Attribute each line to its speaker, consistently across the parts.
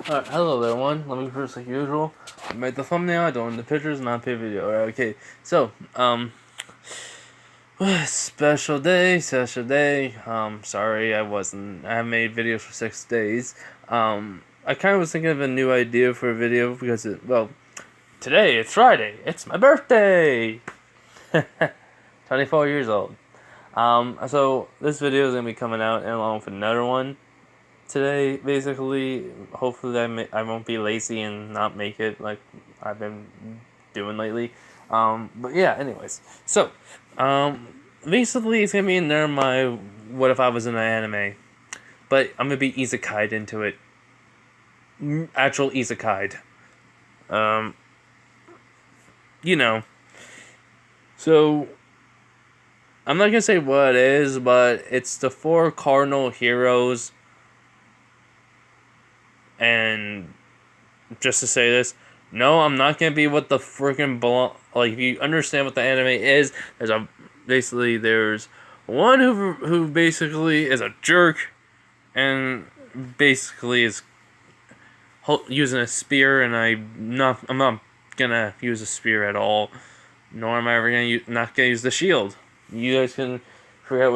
Speaker 1: Alright, hello there, everyone. Let me first, like usual, I made the thumbnail, I don't the pictures, not pay video. Alright, okay. So, special day. Sorry, I haven't made videos for 6 days. I kind of was thinking of a new idea for a video because today, it's Friday. It's my birthday! 24 years old. So this video is going to be coming out along with another one today, basically. Hopefully I won't be lazy and not make it like I've been doing lately. But yeah, anyways. So, basically it's gonna be in there my what if I was in an anime. But I'm gonna be isekai'd into it. Actual isekai'd. Um, you know. So, I'm not gonna say what it is, but it's the 4 cardinal heroes. And just to say this, no, I'm not gonna be what the freaking like. If you understand what the anime is, there's one who basically is a jerk, and basically is using a spear, and I'm not gonna use a spear at all, nor am I ever not gonna use the shield. You guys can figure out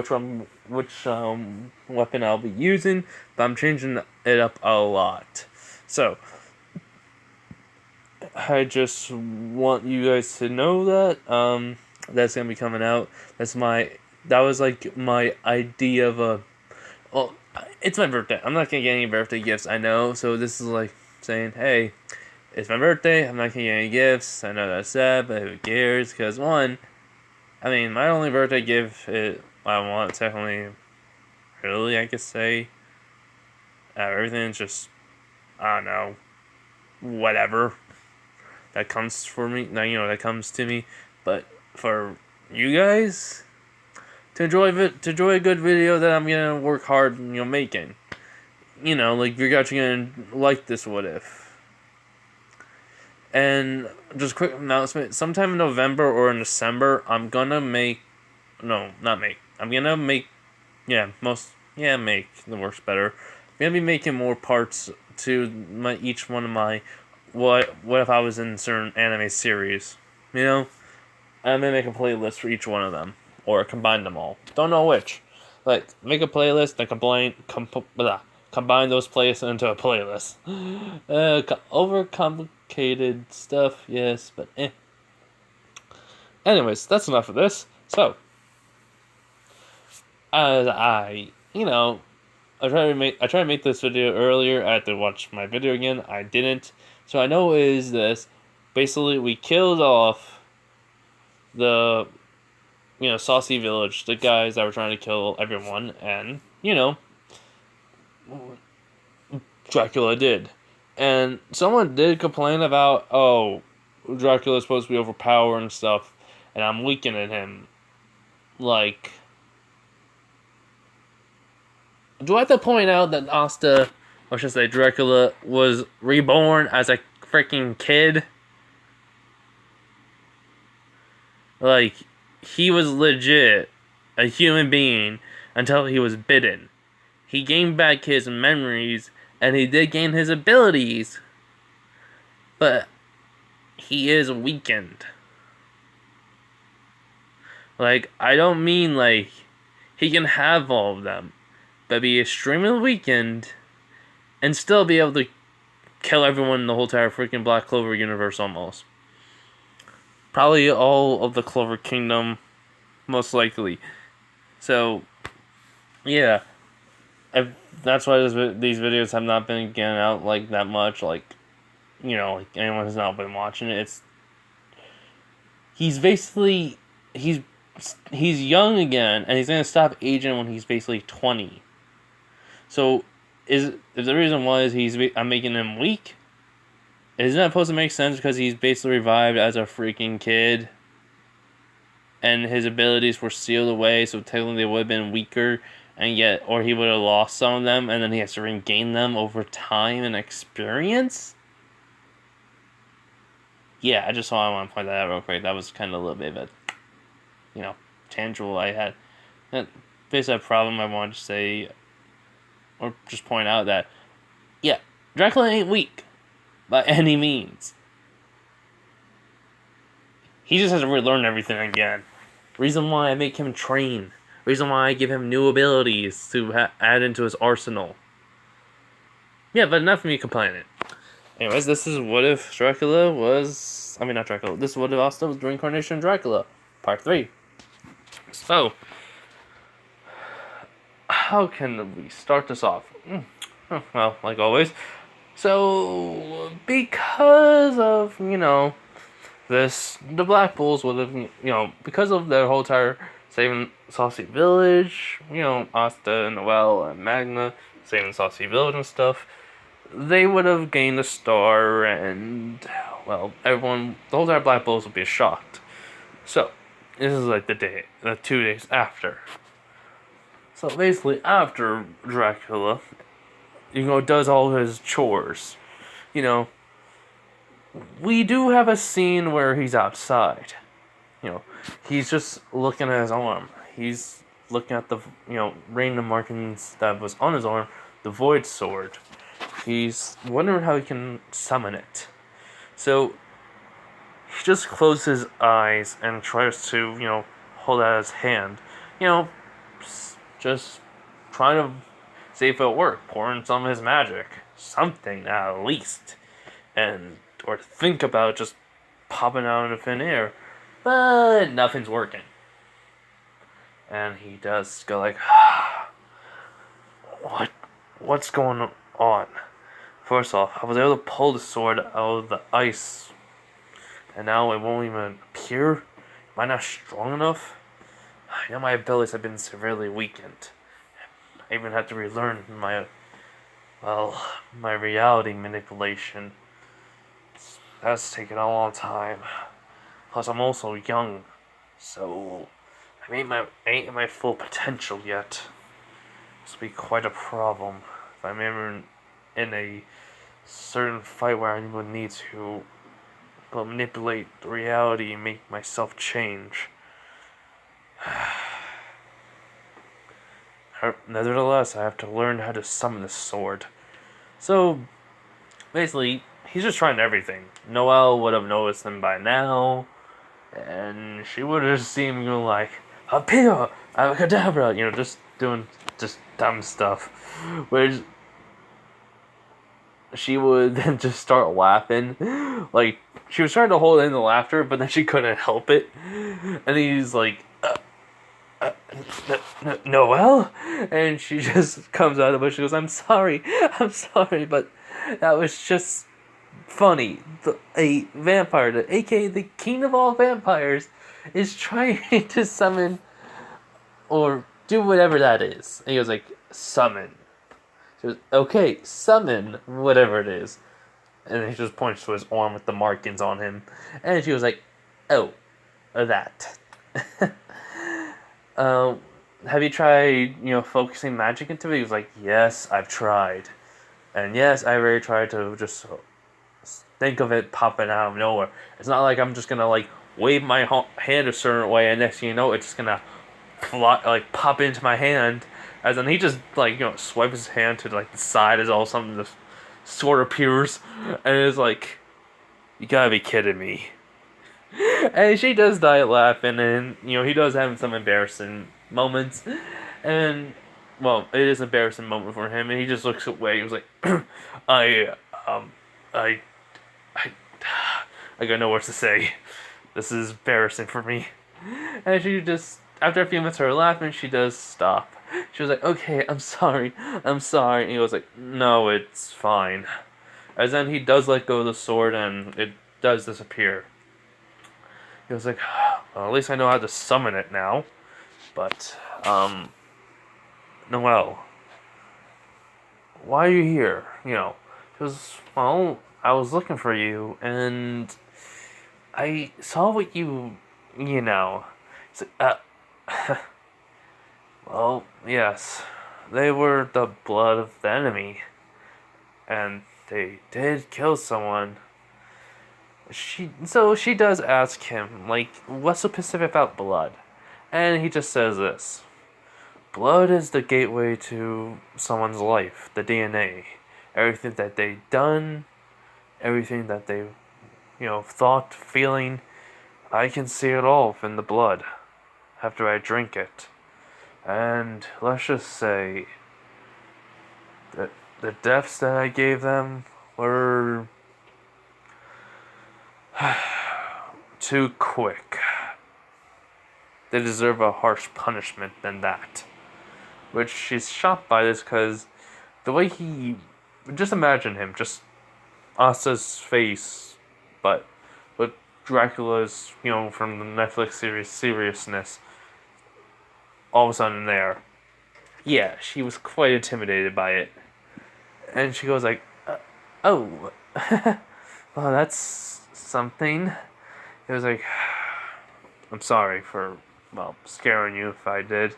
Speaker 1: which weapon I'll be using, but I'm changing it up a lot. So, I just want you guys to know that that's gonna be coming out. That was like my idea of a. Well, it's my birthday. I'm not gonna get any birthday gifts. I know. So this is like saying, hey, it's my birthday. I'm not gonna get any gifts. I know that's sad, but who cares? Because one, I mean, my only birthday gift I want technically, really, I could say. Everything's just, I don't know, whatever that comes for me. That comes to me. But for you guys to enjoy a good video that I'm gonna work hard, making. Like you're actually gonna like this what if. And just quick announcement: sometime in November or in December, I'm gonna make. No, not make. I'm gonna make. Yeah, make the works better. I'm gonna be making more parts to each one of my what if I was in certain anime series. I'm gonna make a playlist for each one of them or combine them all. Don't know which. Like make a playlist and combine those playlists into a playlist. Overcomplicated stuff, yes, but eh. Anyways, that's enough of this. So, as I tried to make this video earlier. I had to watch my video again. I didn't. So I know is this. Basically, we killed off the, Saucy Village, the guys that were trying to kill everyone, and, Dracula did. And someone did complain about, oh, Dracula's supposed to be overpowered and stuff, and I'm weakening him. Like, do I have to point out that Asta, or should I say Dracula, was reborn as a freaking kid? Like, he was legit a human being until he was bitten. He gained back his memories, and he did gain his abilities, but he is weakened. Like, I don't mean like he can have all of them, but be extremely weakened and still be able to kill everyone in the whole entire freaking Black Clover universe almost. Probably all of the Clover Kingdom, most likely. So, yeah. That's why these videos have not been getting out like that much. Like anyone has not been watching it. He's young again, and he's gonna stop aging when he's basically 20. So, if the reason was I'm making him weak? Isn't that supposed to make sense because he's basically revived as a freaking kid, and his abilities were sealed away, so technically they would have been weaker, or he would have lost some of them, and then he has to regain them over time and experience? Yeah, I want to point that out real quick. That was kind of a little bit of a, tangible I had. Basically, a problem I wanted to say, or just point out that, yeah, Dracula ain't weak by any means. He just has to relearn everything again. Reason why I make him train. Reason why I give him new abilities to add into his arsenal. Yeah, but enough of me complaining. Anyways, this is what if Dracula was... I mean, not Dracula. This is what if Asta was reincarnation Dracula. Part 3. So, how can we start this off? Well, like always. So, because of, the Black Bulls would have, because of their whole entire saving Saucy Village, Asta and Noelle and Magna saving Saucy Village and stuff, they would have gained the star, and, well, everyone, the whole entire Black Bulls would be shocked. So, this is like the 2 days after. So, basically, after Dracula, does all his chores, we do have a scene where he's outside. He's just looking at his arm. He's looking at the, random markings that was on his arm, the Void Sword. He's wondering how he can summon it. So, he just closes his eyes and tries to, hold out his hand. Just trying to see if it'll work. Pour in some of his magic. Something, at least. Or think about just popping out into thin air. But nothing's working. And he does go like, what's going on? First off, I was able to pull the sword out of the ice, and now it won't even appear? Am I not strong enough? My abilities have been severely weakened. I even had to relearn my reality manipulation. That's taken a long time. Plus, I'm also young, so I ain't at my full potential yet. This will be quite a problem if I'm ever in a certain fight where I would need to manipulate the reality and make myself change. Nevertheless, I have to learn how to summon this sword. So, basically, he's just trying everything. Noelle would have noticed him by now, and she would have seen him go like, appear, abracadabra, just doing just dumb stuff. Whereas she would then just start laughing. Like, she was trying to hold in the laughter, but then she couldn't help it. And he's like, Noelle? And she just comes out of it. She goes, I'm sorry, but that was just funny. A vampire, aka the king of all vampires, is trying to summon or do whatever that is. And he was like, summon. She goes, okay, summon whatever it is. And then he just points to his arm with the markings on him. And she was like, oh, that. Have you tried, focusing magic into it? He was like, yes, I've tried. And yes, I really tried to just think of it popping out of nowhere. It's not like I'm just gonna, wave my hand a certain way, and next thing you know, it's just gonna pop into my hand. As in, he just, swipes his hand to, the side as all of a sudden the sword appears. And it's like, you gotta be kidding me. And she does die laughing, and, he does have some embarrassing moments. And, well, it is an embarrassing moment for him, and he just looks away. He was like, I got no words to say. This is embarrassing for me. And she just, after a few minutes of her laughing, she does stop. She was like, okay, I'm sorry. And he was like, no, it's fine. As then he does let go of the sword, and it does disappear. He was like, well, at least I know how to summon it now. But, Noelle, why are you here? Because, well, I was looking for you, and I saw what It's like, well, yes, they were the blood of the enemy, and they did kill someone. She does ask him, what's so specific about blood? And he just says this: blood is the gateway to someone's life, the DNA. everything that they done, everything that they, thought, feeling. I can see it all in the blood after I drink it. And let's just say that the deaths that I gave them were too quick. They deserve a harsh punishment than that. Which she's shocked by this because the way he. Just imagine him, just Asta's face, but with Dracula's, from the Netflix series seriousness, all of a sudden there. Yeah, she was quite intimidated by it. And she goes like, oh, well, that's something. It was like, I'm sorry for, scaring you if I did.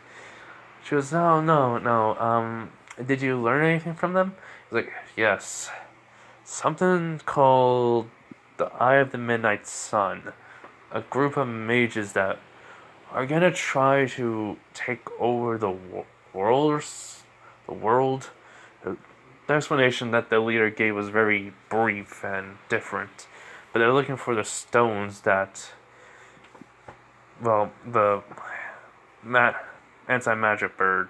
Speaker 1: She goes, no, did you learn anything from them? I was like, yes. Something called the Eye of the Midnight Sun. A group of mages that are gonna try to take over the world. The world. The explanation that the leader gave was very brief and different. But they're looking for the stones that, the anti-magic bird,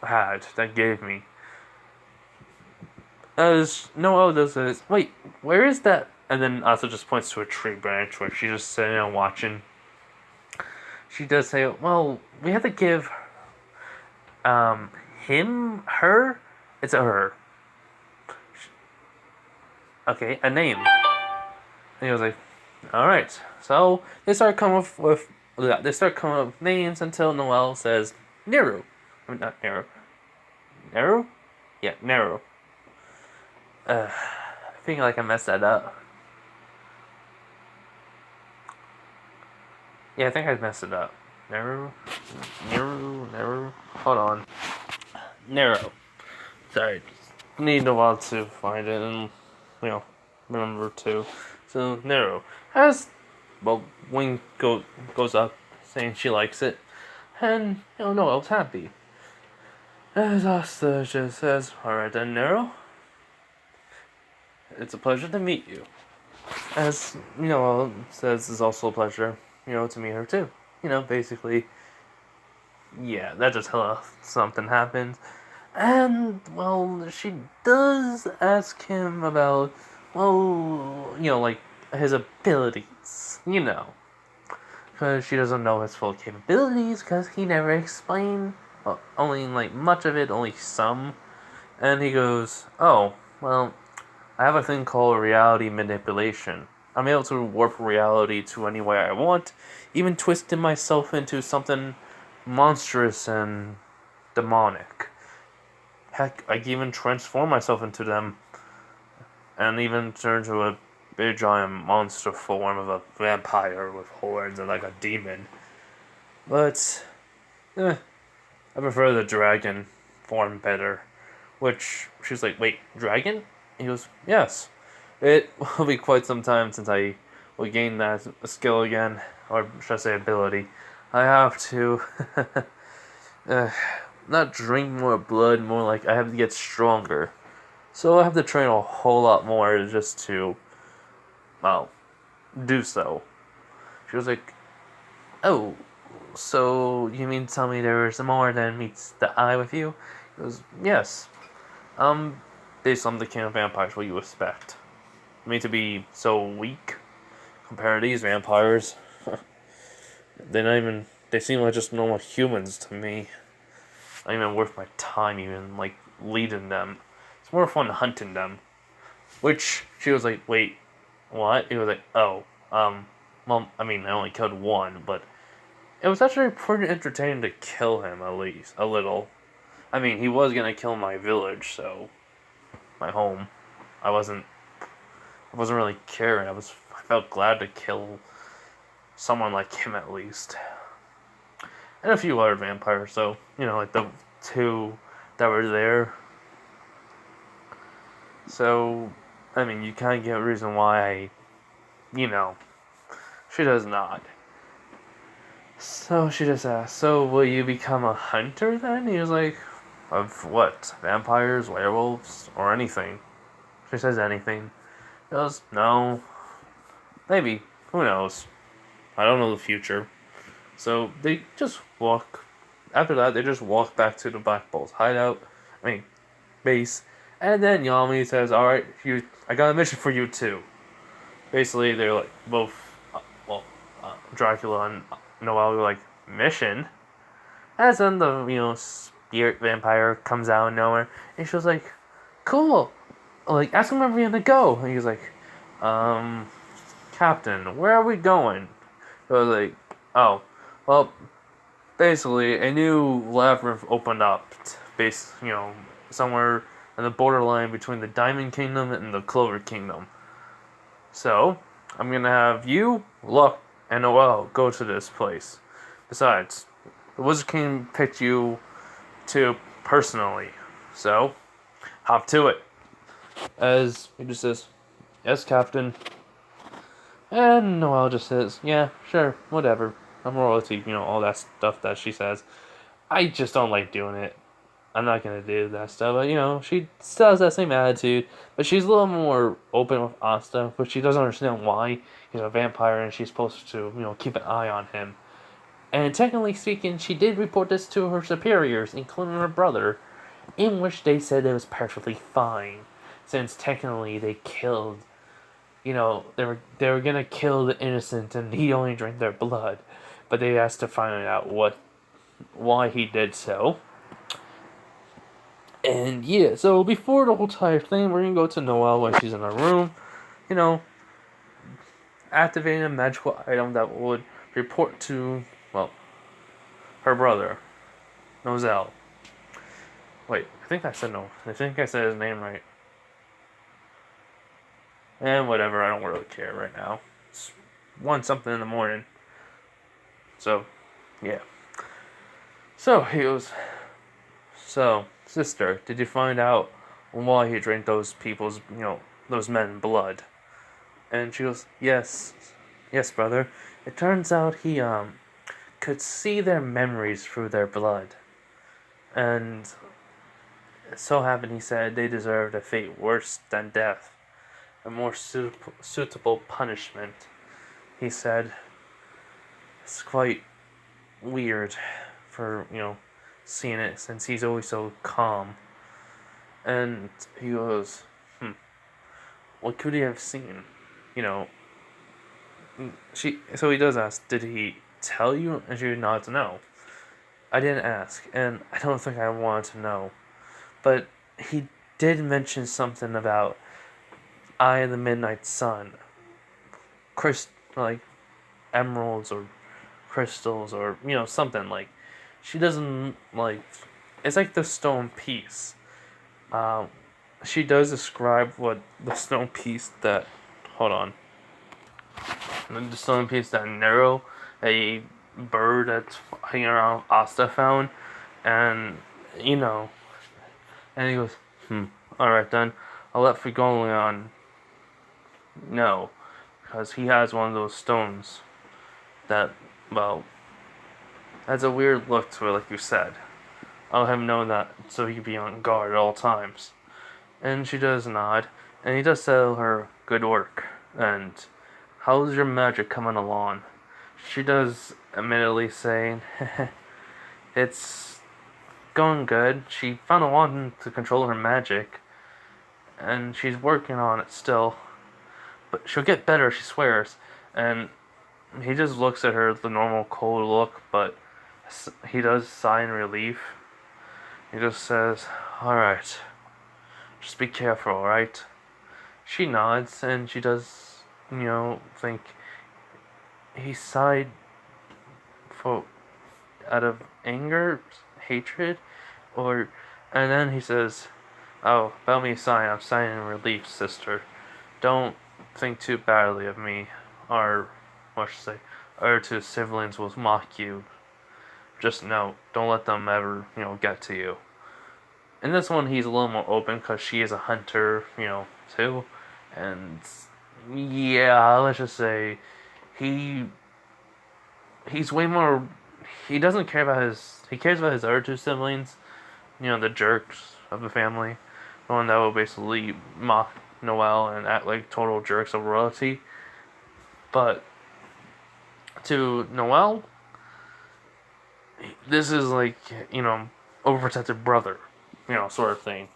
Speaker 1: had, that gave me. As Noelle does this, wait, where is that? And then also just points to a tree branch where she's just sitting and watching. She does say, well, we have to give, her? It's a her. Okay, a name. And he was like, alright. So they start coming with names until Noelle says Nero. I mean, not Nero. Nero? Yeah, Nero. I think like I messed that up. Yeah, I think I messed it up. Nero. Hold on. Nero. Sorry. Need a while to find it and, remember to. So, Nero. Wing goes up saying she likes it. And, Noelle's happy. As Asta just says, alright then, Nero. It's a pleasure to meet you. As, Noelle says, it's also a pleasure, to meet her too. Basically, yeah, that just something happens. And, she does ask him about, like, his abilities, Because she doesn't know his full capabilities, because he never explained, only, much of it, only some. And he goes, oh, well, I have a thing called reality manipulation. I'm able to warp reality to any way I want, even twisting myself into something monstrous and demonic. Heck, I can even transform myself into them, and even turn to a big giant monster form of a vampire with horns and like a demon. But, I prefer the dragon form better. Which, she's like, wait, dragon? He goes, yes. It will be quite some time since I will gain that skill again, or should I say ability. I have to not drink more blood, more like I have to get stronger. So I have to train a whole lot more just to, do so. She was like, oh, so you mean to tell me there's more than meets the eye with you? He goes, yes. Based on the king of vampires, what you expect? Me to be so weak compared to these vampires. They seem like just normal humans to me. Not even worth my time even, leading them. It's more fun hunting them. Which, she was like, wait, what? He was like, oh, I only killed one, but it was actually pretty entertaining to kill him, at least, a little. He was gonna kill my village, so, my home. I wasn't really caring. I felt glad to kill someone like him at least. And a few other vampires, so, like the two that were there. So, you kind of get a reason why she does not. So she just asked, so will you become a hunter then? He was like, Of what? Vampires, werewolves, or anything? She says anything. He goes, no. Maybe. Who knows? I don't know the future. So they just walk. After that, they just walk back to the Black Bolt's hideout. Base. And then Yami says, alright, I got a mission for you too. Basically, they're like, both, Dracula and Noelle were like, mission? As then the, spirit vampire comes out of nowhere, and she was like, cool, like, ask him where we're gonna go. And he was like, Captain, where are we going? So I was like, oh, well, basically, a new labyrinth opened up, somewhere in the borderline between the Diamond Kingdom and the Clover Kingdom. So, I'm gonna have you, Luck, and Noelle go to this place. Besides, the Wizard King picked you to personally. So, hop to it. As he just says, yes, Captain. And Noelle just says, yeah, sure, whatever. I'm royalty, all that stuff that she says. I just don't like doing it. I'm not gonna do that stuff, but she still has that same attitude, but she's a little more open with Asta, but she doesn't understand why he's a vampire and she's supposed to, keep an eye on him. And technically speaking, she did report this to her superiors, including her brother, in which they said it was perfectly fine, since technically they killed, they were gonna kill the innocent and he only drank their blood, but they asked to find out why he did so. And yeah, so before the whole entire thing, we're gonna go to Noelle when she's in her room, activating a magical item that would report to, her brother, Nozel. Wait, I think I said his name right. And whatever, I don't really care right now. It's 1 something in the morning. So, yeah. So, he goes, so, sister, did you find out why he drank those people's, those men's blood? And she goes, yes, brother. It turns out he, could see their memories through their blood. And it so happened he said they deserved a fate worse than death. A more suitable punishment. He said, it's quite weird for, seeing it since he's always so calm. And he goes, what could he have seen? So he does ask, did he tell you? And she nods no. I didn't ask, and I don't think I wanted to know. But he did mention something about Eye of the Midnight Sun. Like emeralds or crystals or, something like. She doesn't, it's like the stone piece. She does describe what the stone piece that, hold on. The stone piece that Nero, a bird that's hanging around Asta found, and and he goes, alright then, I'll let Frigolion know, because he has one of those stones that, has a weird look to it, like you said. I'll have him know that so he can be on guard at all times. And she does nod, and he does tell her good work, and how's your magic coming along? She does admittedly say, it's going good. She found a wand to control her magic, and she's working on it still. But she'll get better, she swears. And he just looks at her with the normal cold look, but he does sigh in relief. He just says, alright, just be careful, alright? She nods, and she does, think he sighed out of anger, hatred, and then he says, oh, about me sighing, I'm sighing in relief, sister. Don't think too badly of me, or, our 2 siblings will mock you. Just don't let them ever, get to you. In this one, he's a little more open, because she is a hunter, too, and, yeah, let's just say, he's way more, he cares about his other 2 siblings, the jerks of the family, the one that will basically mock Noel and act like total jerks of royalty. But to Noel, this is like, overprotective brother, sort of thing.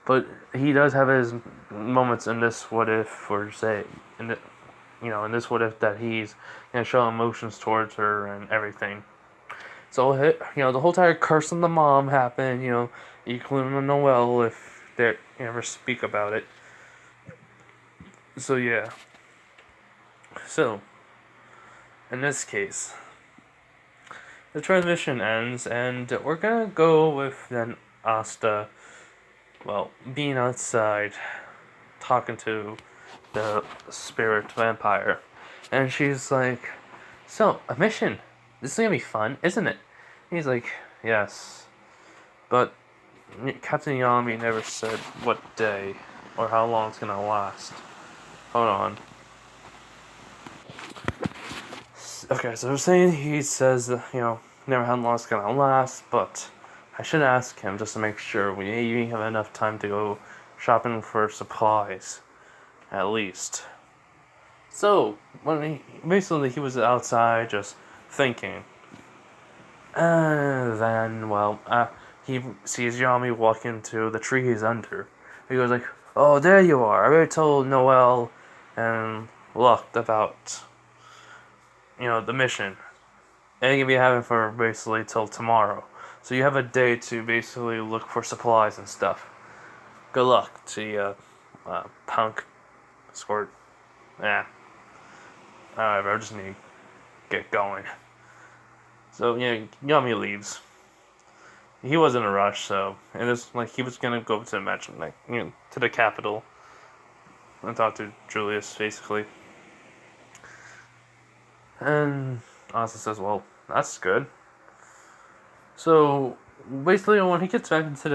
Speaker 1: But he does have his moments in this what if, or say, in this what if that he's gonna show emotions towards her and everything. So the whole entire curse on the mom happened, including Noel if they ever speak about it. So yeah. So in this case, the transmission ends, and we're gonna go with then Asta, being outside, talking to the spirit vampire, and she's like, "So, a mission. This is gonna be fun, isn't it?" He's like, "Yes, but Captain Yami never said what day or how long it's gonna last. Hold on." Okay, so I'm saying he says, never how long it's gonna last, but I should ask him just to make sure we even have enough time to go shopping for supplies, at least. So, when he was outside just thinking, and then, he sees Yami walking to the tree he's under. He goes like, "Oh, there you are. I already told Noel and Luck about, the mission. And it can be having for basically till tomorrow. So you have a day to basically look for supplies and stuff. Good luck to you, punk, squirt. Yeah. Alright, I just need to get going." So, Yami leaves. He was in a rush, so, and it's like he was gonna go to to the capital and talk to Julius, basically. And Asa says, "Well, that's good." So, basically, when he gets back into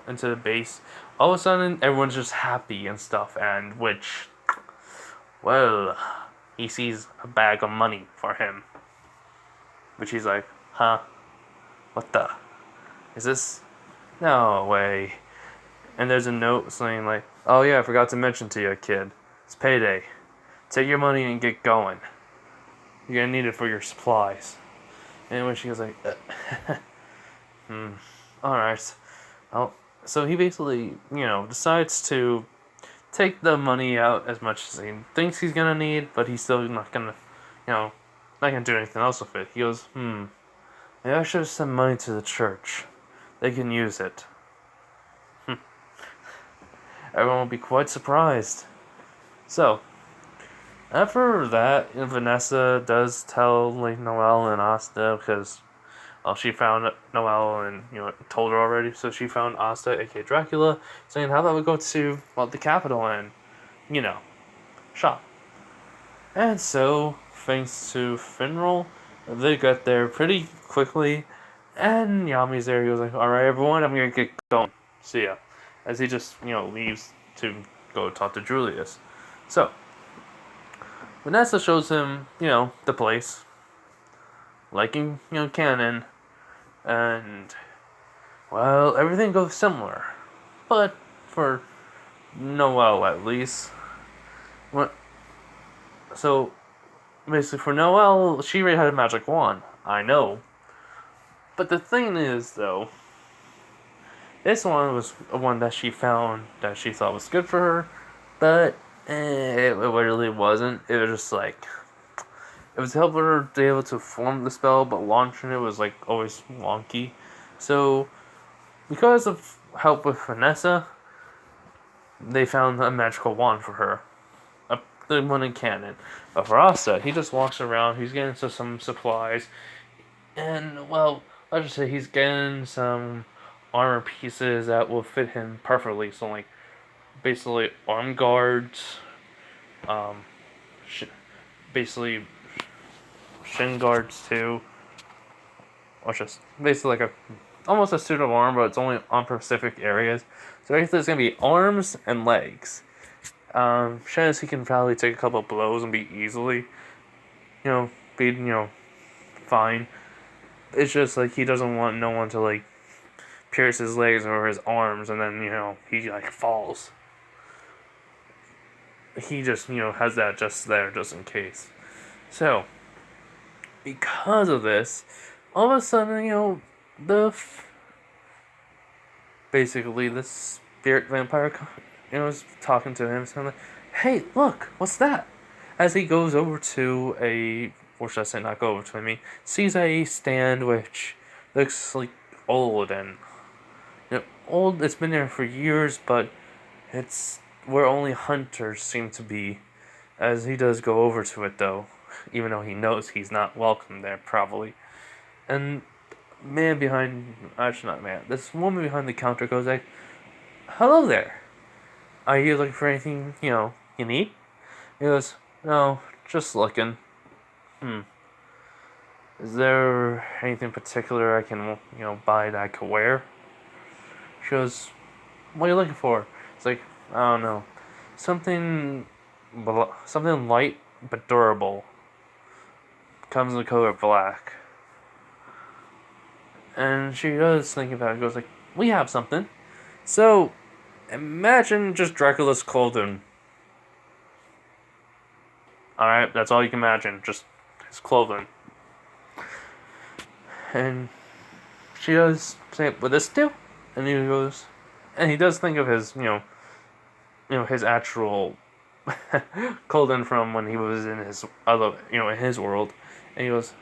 Speaker 1: into the base, all of a sudden, everyone's just happy and stuff, and he sees a bag of money for him. Which he's like, "Huh? What the? Is this? No way." And there's a note saying like, "Oh yeah, I forgot to mention to you, kid. It's payday. Take your money and get going. You're gonna need it for your supplies." And when she goes like, alright. So he basically, decides to take the money out as much as he thinks he's gonna need, but he's still not gonna, not gonna do anything else with it. He goes, maybe I should have sent money to the church. They can use it. Everyone will be quite surprised. So, after that, Vanessa does tell Noel and Asta because she found Noel and told her already. So she found Asta, aka Dracula, saying, "How about we go to the capital and shop?" And so, thanks to Finral, they got there pretty quickly, and Yami's there. He was like, "All right, everyone, I'm gonna get going. See ya." As he just leaves to go talk to Julius. So Vanessa shows him, the place, like in, canon, and, everything goes similar. But, for Noel, at least. So, basically, for Noel, she already had a magic wand. I know. But the thing is, though, this one was one that she found that she thought was good for her, but it really wasn't. It was just like, it was helping her to be able to form the spell, but launching it was always wonky. So, because of help with Vanessa, they found a magical wand for her. The one in canon. But for Asta, he just walks around, he's getting some supplies, and, let's just say he's getting some armor pieces that will fit him perfectly. So, basically arm guards, basically shin guards too, or just basically almost a suit of armor, but it's only on specific areas. So basically, it's gonna be arms and legs. Shannon, he can probably take a couple of blows and be easily, fine. It's just he doesn't want no one to pierce his legs or his arms, and then, he, like, falls. He just, has that just there, just in case. So, because of this, all of a sudden, basically, the spirit vampire, is talking to him, so I'm like, hey, look, what's that? As he goes over to or should I say not go over to me, sees a stand which looks like old and, old, it's been there for years, but it's where only hunters seem to be, as he does go over to it though, even though he knows he's not welcome there, probably. And this woman behind the counter goes like, hello there. Are you looking for anything, you need? He goes, no, just looking. Is there anything particular I can, buy that I could wear? She goes, what are you looking for? It's like, I don't know. Something light but durable. Comes in the color of black. And she does think about it, goes like, we have something. So, imagine just Dracula's clothing. Alright, that's all you can imagine, just his clothing. And she does say, would this do? And he goes, and he does think of his, his actual clothing from when he was in his in his world. And he goes,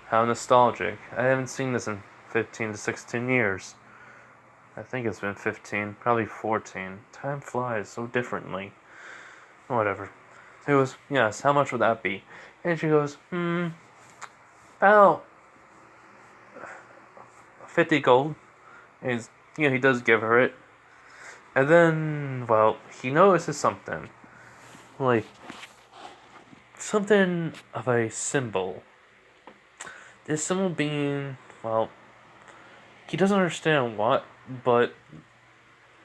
Speaker 1: how nostalgic. I haven't seen this in 15 to 16 years. I think it's been 15, probably 14. Time flies so differently. Whatever. So he goes, yes, how much would that be? And she goes, about 50 gold. And he does give her it. And then, he notices something. Like, something of a symbol. This symbol being, he doesn't understand what, but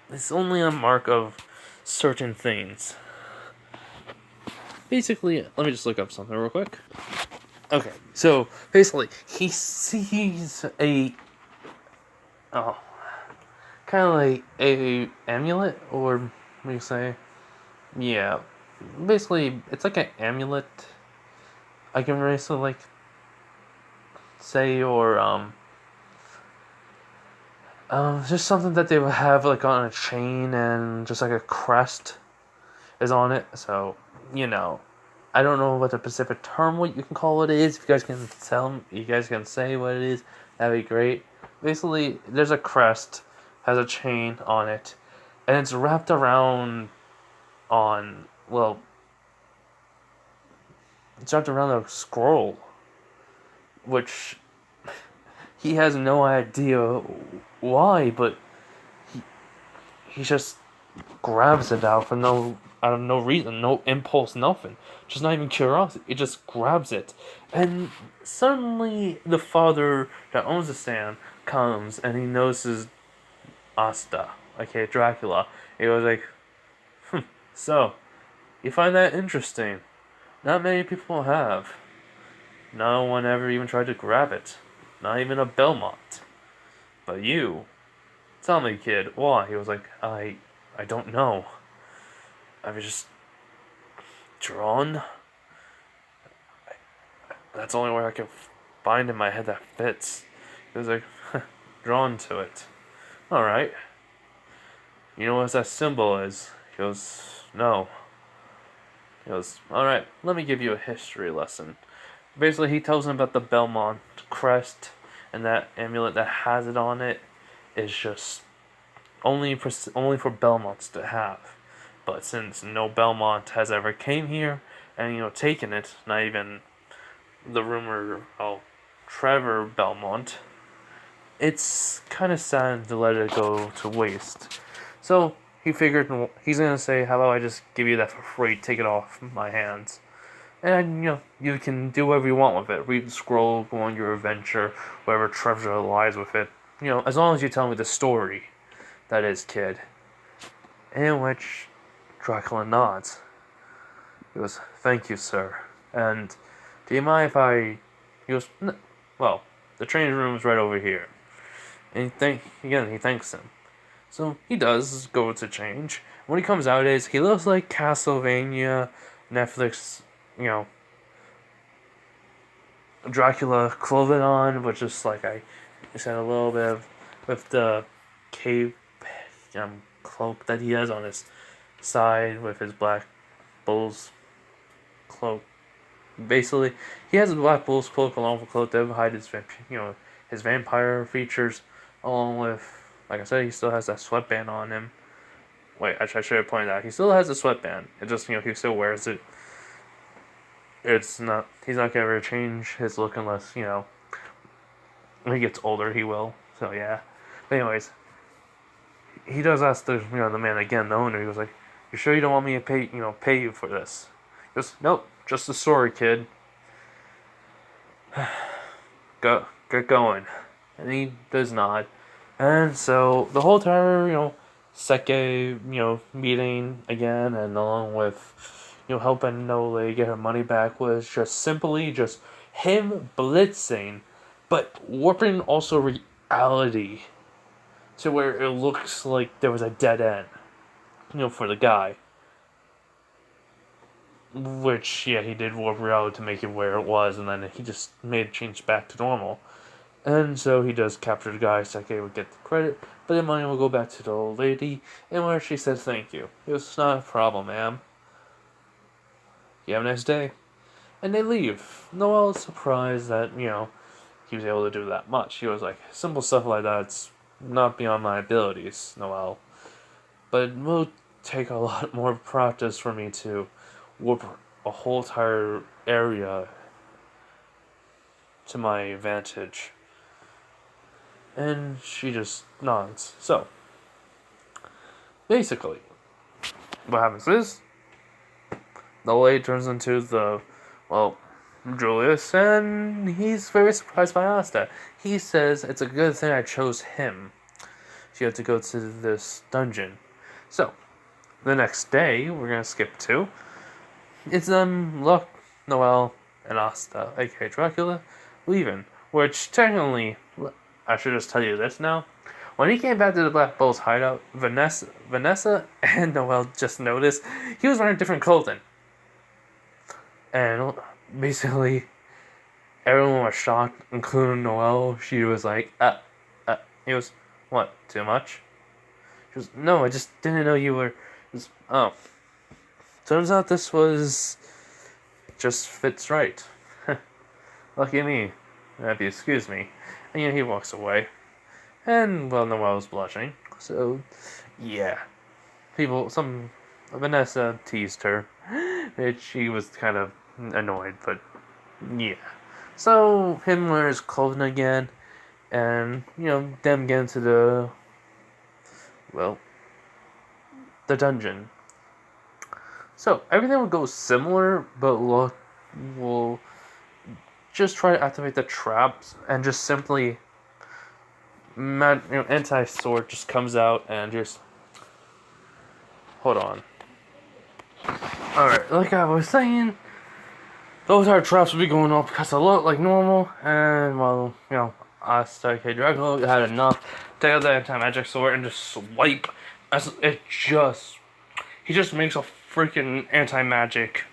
Speaker 1: it's only a mark of certain things. Basically, let me just look up something real quick. Okay, so basically, he sees kind of like a amulet, or what do you say? Yeah, basically, it's like an amulet. I can basically like say, or just something that they would have like on a chain, and just like a crest is on it. So I don't know what the specific term what you can call it is. If you guys can you guys can say what it is, that'd be great. Basically, there's a crest, has a chain on it, and it's wrapped around it's wrapped around a scroll, which he has no idea why, but he just grabs it out of no reason, no impulse, nothing. Just not even curiosity. It just grabs it. And suddenly the father that owns the stand comes and he notices Asta, aka Dracula. He goes like, so, you find that interesting? Not many people have. No one ever even tried to grab it. Not even a Belmont. But you, tell me, kid, why? He was like, I don't know. I was just drawn. That's the only way I can find in my head that fits. He was like, drawn to it. Alright. You know what that symbol is? He goes, no. He goes, alright, let me give you a history lesson. Basically, he tells him about the Belmont crest, and that amulet that has it on it is just only for Belmonts to have. But since no Belmont has ever came here and taken it, not even the rumor of Trevor Belmont, it's kind of sad to let it go to waste. So he figured he's gonna say, "How about I just give you that for free? Take it off my hands." And, you can do whatever you want with it. Read the scroll, go on your adventure, whatever treasure lies with it. As long as you tell me the story. That is, kid. In which Dracula nods. He goes, thank you, sir. And, do you mind if I... He goes, well, the training room is right over here. And he thanks him. So he does go to change. When he comes out, he looks like Castlevania, Netflix, you know, Dracula clothing on, but just like I said, a little bit of with the cape cloak that he has on his side with his black bull's cloak. Basically, he has a black bull's cloak along with a cloak that hide his his vampire features, along with, like I said, he still has that sweatband on him. Wait, I should have pointed out, he still has a sweatband. It just, he still wears it. It's not, he's not gonna ever change his look unless, when he gets older, he will. So, yeah. But anyways, he does ask the man again, the owner. He was like, "You sure you don't want me to pay you for this?" He goes, "Nope, just the story, kid. Get going." And he does not. And so the whole entire, Seke, meeting again, and along with, helping Nole get her money back, was just simply just him blitzing, but warping also reality to where it looks like there was a dead end, for the guy. Which, yeah, he did warp reality to make it where it was, and then he just made it change back to normal. And so he does capture the guy, Seke would get the credit, but the money will go back to the old lady, and where she says thank you. It was not a problem, ma'am. You have a nice day. And they leave. Noelle is surprised that, he was able to do that much. He was like, simple stuff like that's not beyond my abilities, Noelle. But it will take a lot more practice for me to warp a whole entire area to my advantage. And she just nods. So, basically, what happens is, the lady turns into Julius, and he's very surprised by Asta. He says it's a good thing I chose him. She had to go to this dungeon. So, the next day, we're gonna skip to, it's Luck, Noelle, and Asta, aka Dracula, leaving. Which, technically, I should just tell you this now. When he came back to the Black Bull's hideout, Vanessa and Noelle just noticed he was wearing different clothing. And basically, everyone was shocked, including Noelle. She was like, he was, what, too much? She was, no, I just didn't know you were, oh. Turns out this was, just fits right. Lucky me. If you excuse me. And he walks away. And, Noelle's blushing. So, yeah. Vanessa teased her. Which she was kind of annoyed, but, yeah. So, him wears clothing again. And, them get into the dungeon. So, everything will go similar, but will just try to activate the traps, and just simply, anti-sword just comes out and just, hold on. Alright, like I was saying, those are traps will be going off because they look like normal, and, Asta, aka Dracula, had enough. Take out the anti-magic sword and just swipe. He just makes a freaking anti-magic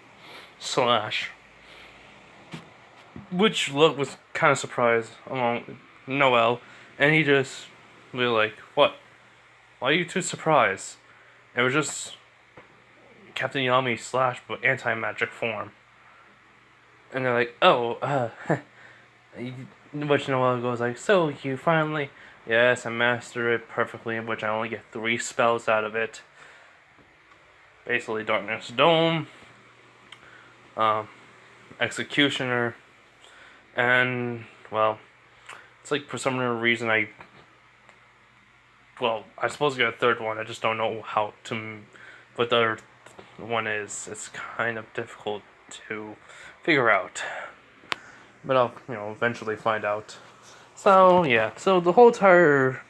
Speaker 1: slash. Which Luck was kind of surprised along with Noelle, and he just was like, "What? Why are you too surprised?" It was just Captain Yami slash, but anti-magic form. And they're like, "Oh, which Noelle goes like, "So you finally?" "Yes, I mastered it perfectly, in which I only get 3 spells out of it. Basically, Darkness Dome, Executioner, and, it's like for some reason I suppose I got a third one, I just don't know what the other one is. It's kind of difficult to figure out. But I'll, eventually find out. So, yeah, so the whole entire,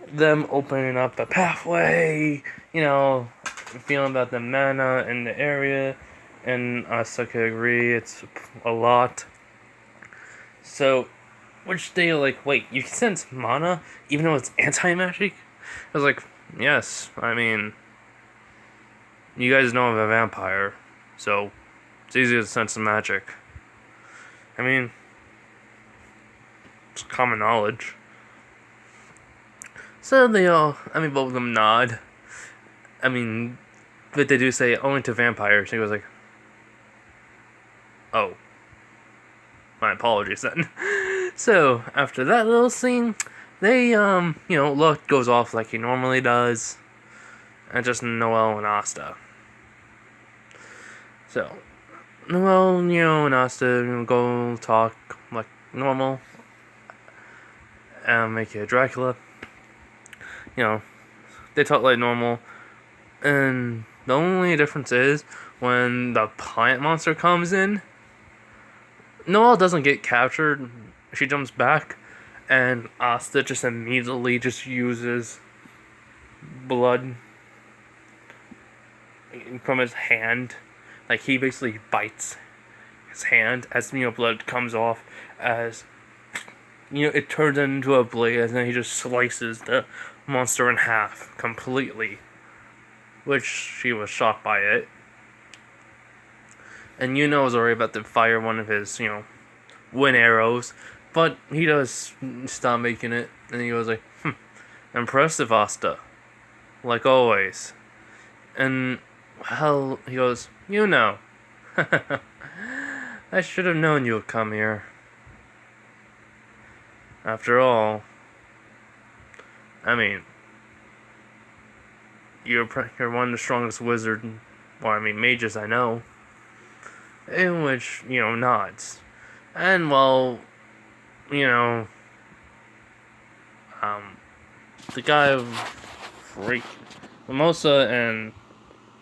Speaker 1: them opening up a pathway, feeling about the mana in the area, and I could agree, it's a lot. So, Which they like, wait, you can sense mana even though it's anti-magic? I was like, yes, I mean, you guys know I'm a vampire, so it's easy to sense the magic. I mean, it's common knowledge. So they all, both of them nod. But they do say only to vampires. He goes like, oh, my apologies then. So after that little scene, they Luck goes off like he normally does, and just Noel and Asta. So Noel, and Asta go talk like normal, and make it Dracula. They talk like normal, and the only difference is when the plant monster comes in, Noelle doesn't get captured. She jumps back, and Asta just immediately just uses blood from his hand. Like, he basically bites his hand as, blood comes off, as, it turns into a blade, and then he just slices the monster in half completely. Which she was shocked by it. And was already about to fire one of his, wind arrows. But he does stop making it. And he goes like, impressive, Asta. Like always. And, well, he goes, I should have known you would come here. After all, you're one of the strongest mages I know. In which, nods. And, well, the guy of Mimosa and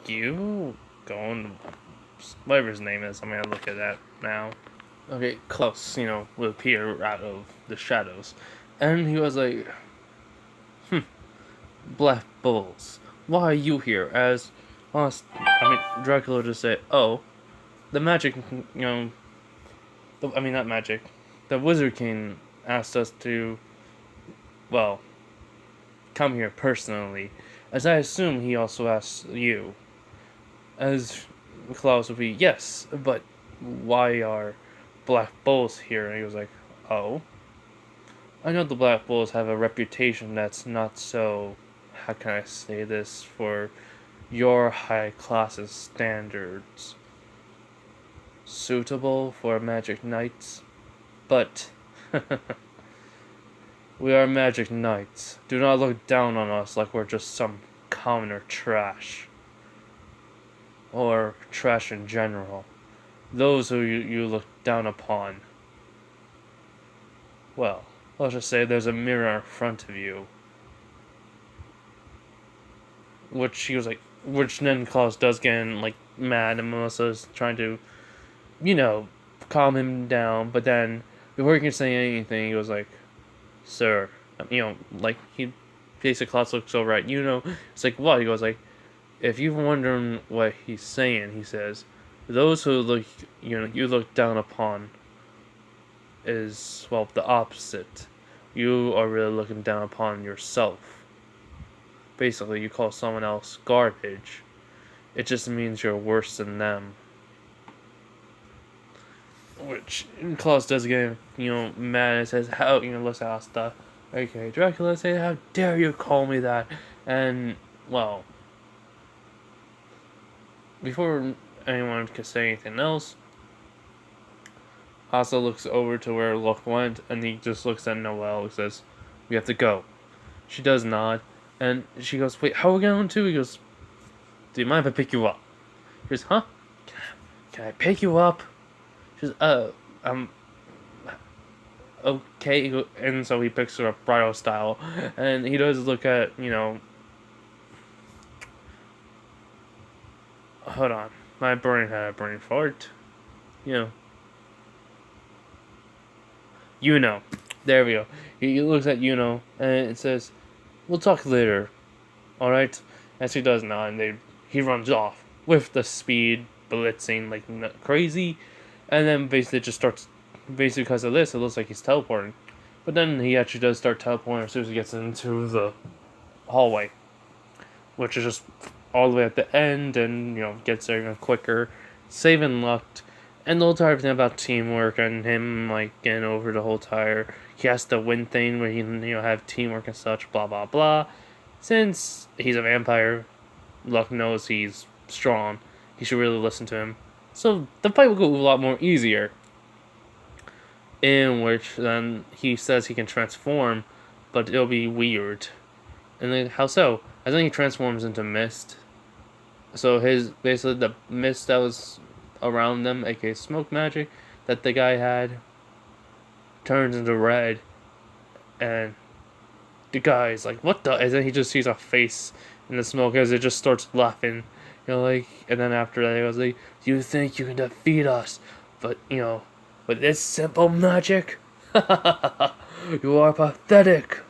Speaker 1: you going, whatever his name is, I'm gonna look at that now. Okay, Klaus, will appear out of the shadows. And he was like, Black Bulls, why are you here? As Dracula just said, oh, the magic, not magic, the Wizard King asked us to, well, come here personally, as I assume he also asked you. As Klaus would be, yes, but why are Black Bulls here? And he was like, oh, I know the Black Bulls have a reputation that's not so, how can I say this, for your high classes standards, suitable for magic knights, but we are magic knights. Do not look down on us like we're just some commoner trash, or trash in general. Those who you look down upon, well, let's just say there's a mirror in front of you. Which then Klaus does get mad, and Melissa's trying to, calm him down, but then, before he can say anything, he was like, sir, he basically, Klaus looks over at, it's like, what? He goes like, if you're wondering what he's saying, he says, those who look, you look down upon is, well, the opposite. You are really looking down upon yourself. Basically, you call someone else garbage. It just means you're worse than them. Which, Klaus does get, mad and says, how, let's ask Asta. Okay, Dracula says, how dare you call me that? And, well, before anyone could say anything else, Asta looks over to where Luck went, and he just looks at Noelle and says, we have to go. She does nod, and she goes, wait, how are we going to? He goes, do you mind if I pick you up? He goes, huh? Can I pick you up? She goes, okay. And so he picks her up bridal style, and he does look at, hold on, my brain had a brain fart, there we go. He looks at and it says, we'll talk later, alright? As he does now, and he runs off with the speed blitzing like crazy, and then basically just starts, basically because of this, it looks like he's teleporting. But then he actually does start teleporting as soon as he gets into the hallway, which is just all the way at the end, and gets there even quicker, saving luck, and the whole entire thing about teamwork and him getting over the whole entire he has to win thing where he have teamwork and such, blah blah blah. Since he's a vampire, Luck knows he's strong. He should really listen to him. So the fight will go a lot more easier. In which then he says he can transform, but it'll be weird. And then how so? I think he transforms into mist. So his basically the mist that was around them, aka smoke magic, that the guy had, turns into red, and the guy's like, "What the?" And then he just sees a face in the smoke as it just starts laughing, and then after that, he was like, "You think you can defeat us, but with this simple magic, you are pathetic."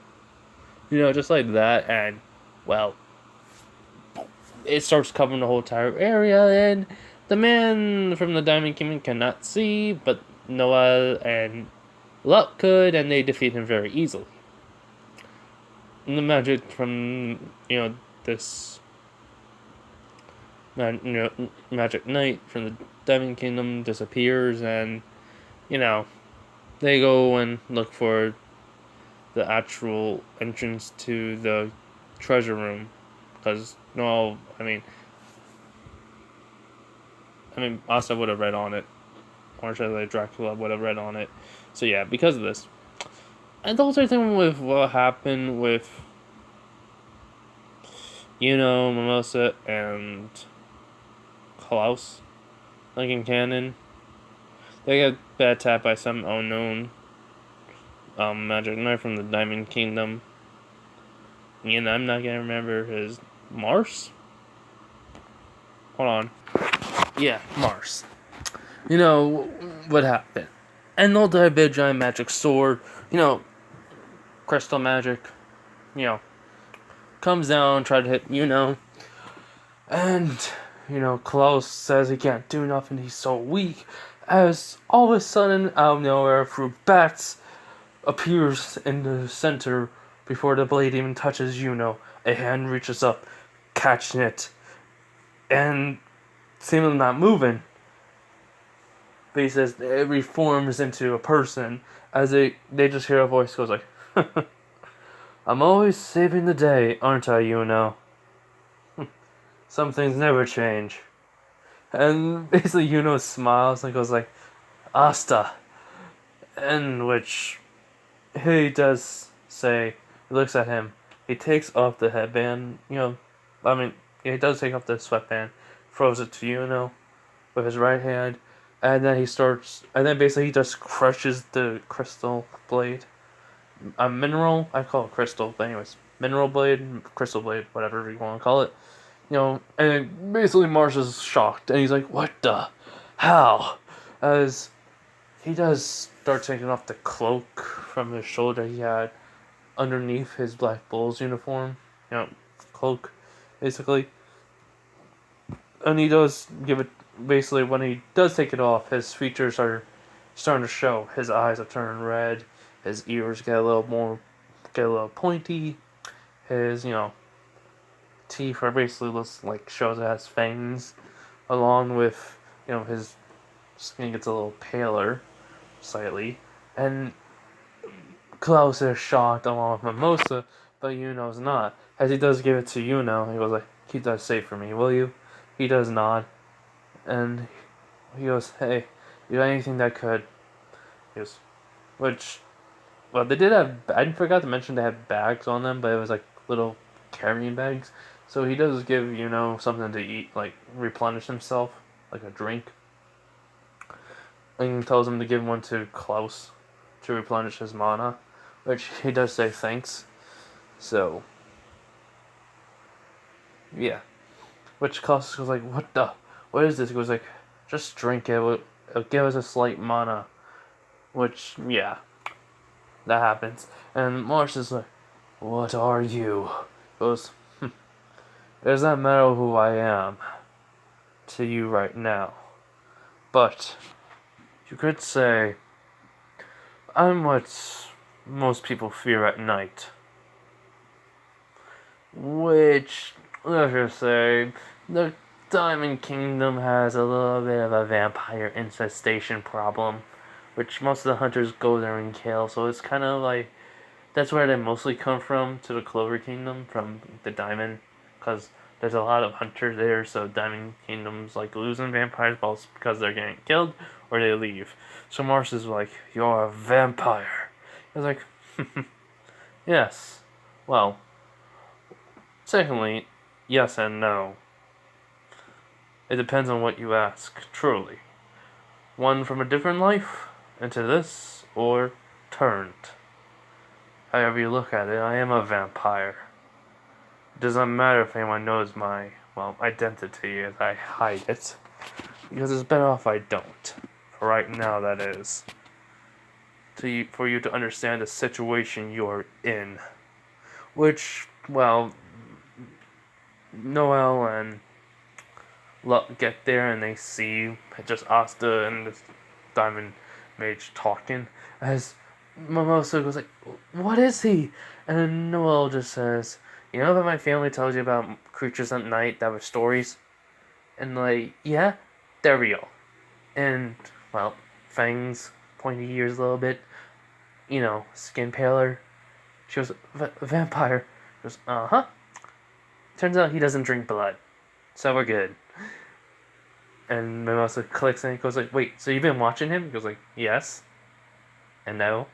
Speaker 1: Just like that, and well, it starts covering the whole entire area, and the man from the Diamond Kingdom cannot see, but Noah and Luck could, and they defeat him very easily. And the magic from this magic knight from the Diamond Kingdom disappears, and they go and look for the actual entrance to the treasure room, because Asta would have read on it, or should I say Dracula would have read on it. So yeah, because of this. And the whole thing with what happened with Mimosa and Klaus, like in canon, they get bad tapped by some unknown magic knight from the Diamond Kingdom. I'm not gonna remember his Mars. Hold on. Yeah, Mars. What happened? And they'll die big giant magic sword. Crystal magic. Comes down, try to hit. And Klaus says he can't do nothing. He's so weak. As all of a sudden, out of nowhere, through bats, appears in the center before the blade even touches a hand reaches up, catching it, and seemingly not moving. But he says it reforms into a person as they just hear a voice goes like, "I'm always saving the day, aren't I, Some things never change." And basically smiles and goes like, "Asta." In which he does say, he looks at him, he takes off the headband, he does take off the sweatband, throws it to with his right hand, and then basically he just crushes the crystal blade. A mineral, I call it crystal, but anyways, mineral blade, crystal blade, whatever you want to call it. And basically Mars is shocked, and he's like, "What the? How?" As he does start taking off the cloak from his shoulder he had underneath his Black Bull's uniform, cloak, basically. And he does give it, basically, when he does take it off, his features are starting to show. His eyes are turning red, his ears get a little pointy, his, teeth are basically shows it has fangs, along with, his skin gets a little paler, slightly, and Klaus is shocked along with Mimosa, but Yuno's not. As he does give it to Yuno, he goes like, "Keep that safe for me, will you?" He does nod, and he goes, "Hey, you got anything that could?" He goes, they did have, I forgot to mention they had bags on them, but it was little carrying bags. So he does give, something to eat, replenish himself, like a drink. And he tells him to give one to Klaus to replenish his mana, which he does say thanks. So, yeah. Which Klaus goes like, what is this? He goes like, "Just drink it, it'll give us a slight mana." Which, yeah, that happens. And Mars is like, "What are you?" He goes, "It doesn't matter who I am to you right now. But you could say I'm what most people fear at night. Which, let's just say, the Diamond Kingdom has a little bit of a vampire infestation problem, which most of the hunters go there and kill, so it's kind of like, that's where they mostly come from, to the Clover Kingdom, from the Diamond, because there's a lot of hunters there, so Diamond Kingdom's like losing vampires, both because they're getting killed, or they leave. So Mars is like, you're a vampire. I was like, yes. Well, secondly, yes and no. It depends on what you ask, truly. One from a different life into this, or turned. However you look at it, I am a vampire. It doesn't matter if anyone knows my, well, identity as I hide it. Because it's better off I don't. For right now, that is. For you to understand the situation you're in. Which, well, Noel and Luck get there and they see just Asta and the Diamond Mage talking. As Mimosa goes like, what is he? And Noel just says, you know that my family tells you about creatures at night that were stories? And like, yeah, they're real. And, well, fangs, pointy ears a little bit, skin paler. She goes, vampire. She goes, uh-huh. Turns out he doesn't drink blood. So we're good. And Mimosa clicks and he goes like, wait, so you've been watching him? He goes like, yes. And no.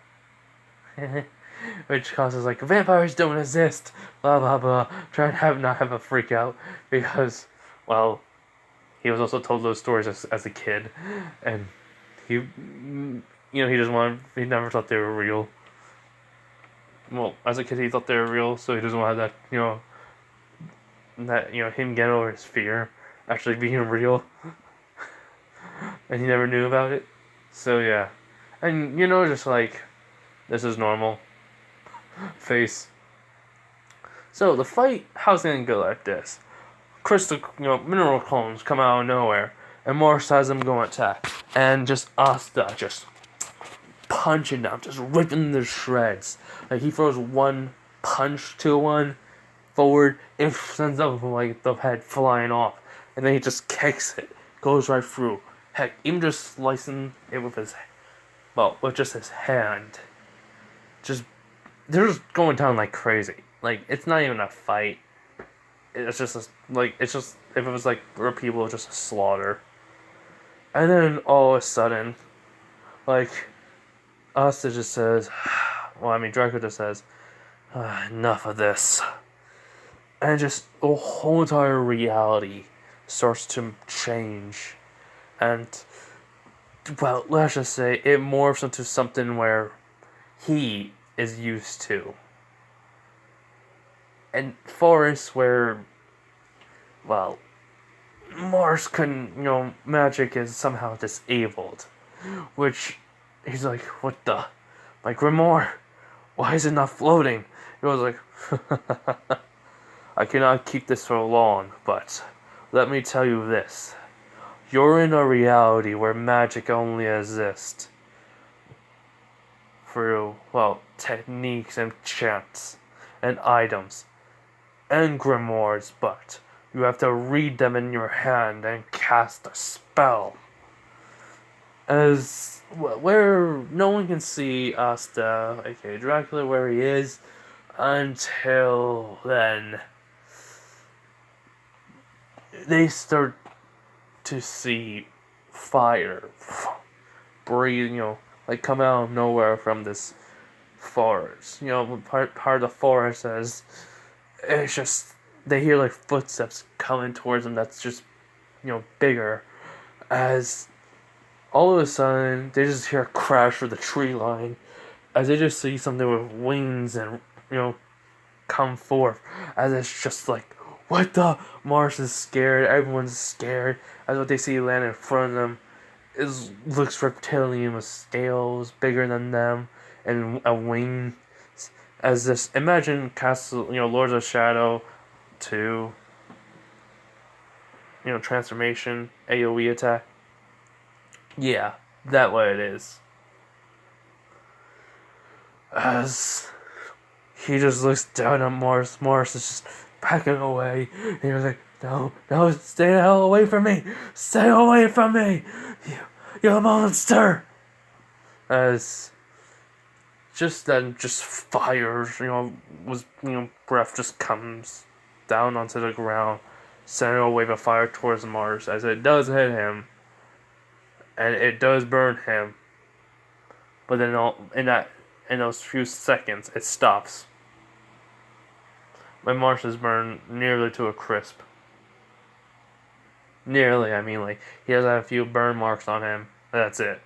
Speaker 1: Which causes like, vampires don't exist. Blah, blah, blah. Try to not have a freak out. Because, well, he was also told those stories as a kid. And he never thought they were real. Well, as a kid he thought they were real, so he doesn't want that, him getting over his fear actually being real. And he never knew about it. So yeah. And just like, this is normal. Face. So the fight, how's it gonna go like this? Crystal, mineral clones come out of nowhere, and Morris has them go attack. And just Asta just punching them, just ripping the shreds. Like he throws one punch to one forward, it sends up like the head flying off. And then he just kicks it, goes right through. Heck, even just slicing it with just his hand. They're just going down like crazy. Like, it's not even a fight. It's just, if it was like, real people, it's just a slaughter. And then, all of a sudden, like, Asta just says, Dracula just says, enough of this. And just, the whole entire reality starts to change. And, well, let's just say, it morphs into something where he is used to. And forests where, well, Mars couldn't, magic is somehow disabled. Which, he's like, what the? My grimoire, why is it not floating? He was like, I cannot keep this for long, but let me tell you this. You're in a reality where magic only exists through, well, techniques and chants and items and grimoires, but you have to read them in your hand and cast a spell. As where no one can see Asta, aka Dracula, where he is, until then they start to see fire breathe, like come out of nowhere from this forest. Part of the forest as it's just they hear like footsteps coming towards them that's just bigger, as all of a sudden they just hear a crash through the tree line as they just see something with wings and come forth, as it's just like, what the? Mars is scared, everyone's scared, as what they see land in front of them looks reptilian with scales bigger than them and a wing. As this, imagine Castle, Lords of Shadow 2, transformation, AoE attack. Yeah, that way it is. as he just looks down at Morris. Morris is just backing away. And he was like, no, stay the hell away from me. Stay away from me. You a monster. As just then, just fire, breath just comes down onto the ground, sending a wave of fire towards Mars. As it does hit him, and it does burn him. But then in those few seconds, it stops. My Mars is burned nearly to a crisp. Nearly, I mean, like, he does have a few burn marks on him. That's it.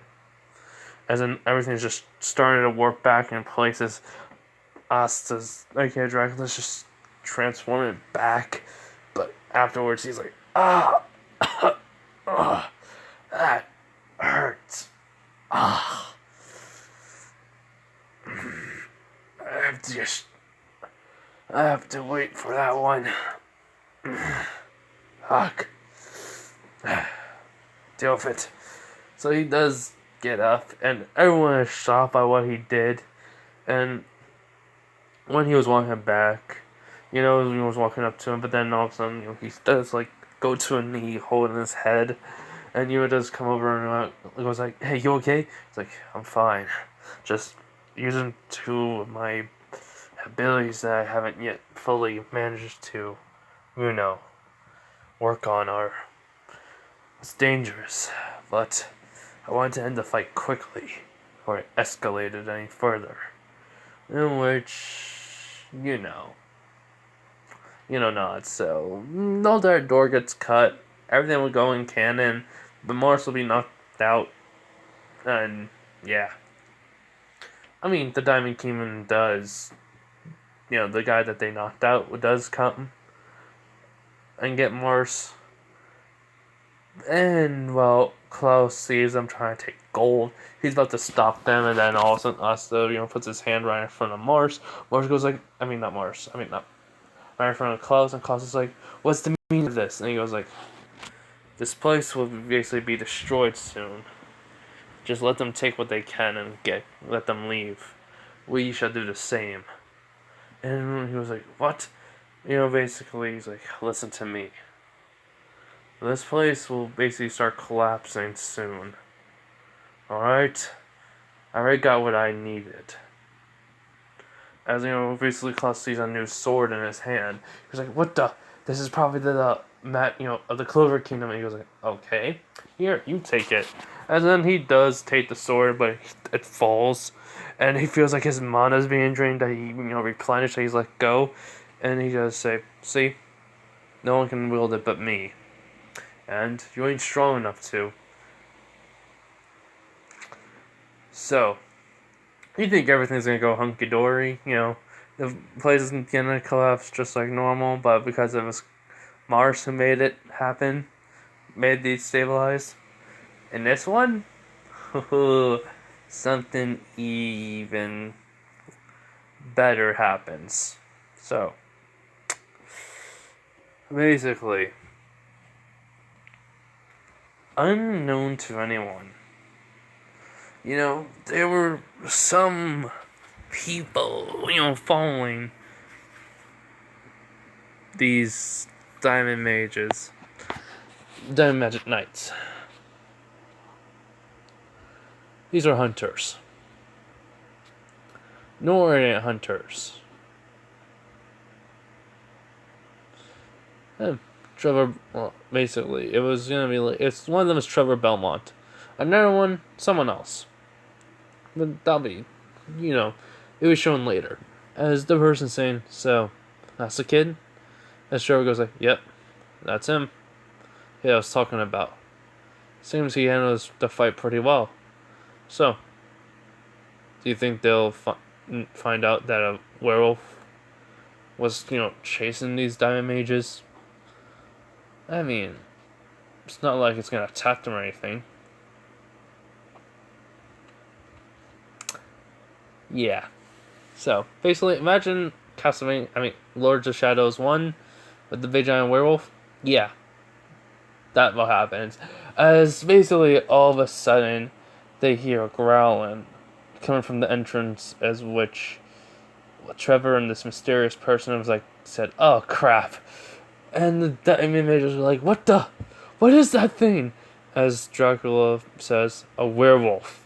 Speaker 1: As in, everything's just starting to warp back in places. Asta's, okay, Dracula's just transforming back. But afterwards, he's like, that hurts. I have to wait for that one. Fuck. Deal with it. So he does get up, and everyone is shocked by what he did. And when he was walking back, he was walking up to him, but then all of a sudden, he does, like, go to a knee, holding his head, and does come over and goes like, hey, you okay? He's like, I'm fine. Just using two of my abilities that I haven't yet fully managed to, work on are... It's dangerous, but I wanted to end the fight quickly, or it escalated any further. In which, not. So, no, that door gets cut, everything will go in canon, but Morris will be knocked out, and, yeah. I mean, the Diamond Kingdom does, the guy that they knocked out does come and get Morris. And, well, Klaus sees them trying to take gold. He's about to stop them, and then all of a sudden Asta, puts his hand right in front of Morris. Morris goes like, right in front of Klaus, and Klaus is like, what's the meaning of this? And he goes like, this place will basically be destroyed soon. Just let them take what they can and let them leave. We shall do the same. And he was like, what? Basically, he's like, listen to me. This place will basically start collapsing soon. Alright? I already got what I needed. As basically Klaus sees a new sword in his hand. He's like, what the? This is probably the of the Clover Kingdom. And he goes like, okay, here, you take it. And then he does take the sword, but it falls. And he feels like his mana's being drained, that he, replenished, that he's let go. And he does say, see, no one can wield it but me. And you ain't strong enough to. So, you think everything's gonna go hunky-dory, the place isn't gonna collapse just like normal, but because it was Mars who made it happen, made these stabilize. In this one, something even better happens. So, basically, unknown to anyone, there were some people, following these Diamond Magic Knights. These are hunters. Northern hunters. Trevor, well, basically, it was gonna be like, one of them is Trevor Belmont. Another one, someone else. But that'll be, it was shown later. As the person saying, so, that's the kid? As Trevor goes like, yep, that's him. Yeah, I was talking about. Seems he handles the fight pretty well. So, do you think they'll find out that a werewolf was, chasing these diamond mages? I mean, it's not like it's gonna attack them or anything. Yeah. So, basically, imagine Lords of Shadows 1 with the big giant werewolf. Yeah. That what happens. As basically, all of a sudden, they hear a growling coming from the entrance, as which Trevor and this mysterious person was like said, "Oh crap," and the images were like, what is that thing?" As Dracula says, "A werewolf.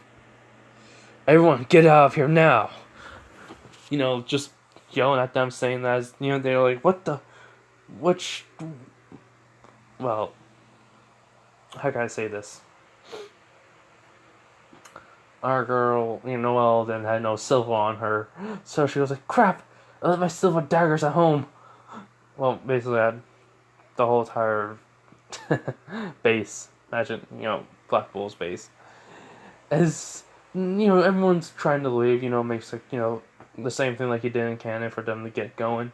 Speaker 1: Everyone, get out of here now!" Just yelling at them, saying that. They're like, "What the, which?" Well, how can I say this? Our girl, Noelle, then had no silver on her, so she was like, "Crap! I left my silver daggers at home." Well, basically, I had the whole entire base. Imagine, Black Bull's base. As everyone's trying to leave. Makes the same thing like he did in canon for them to get going.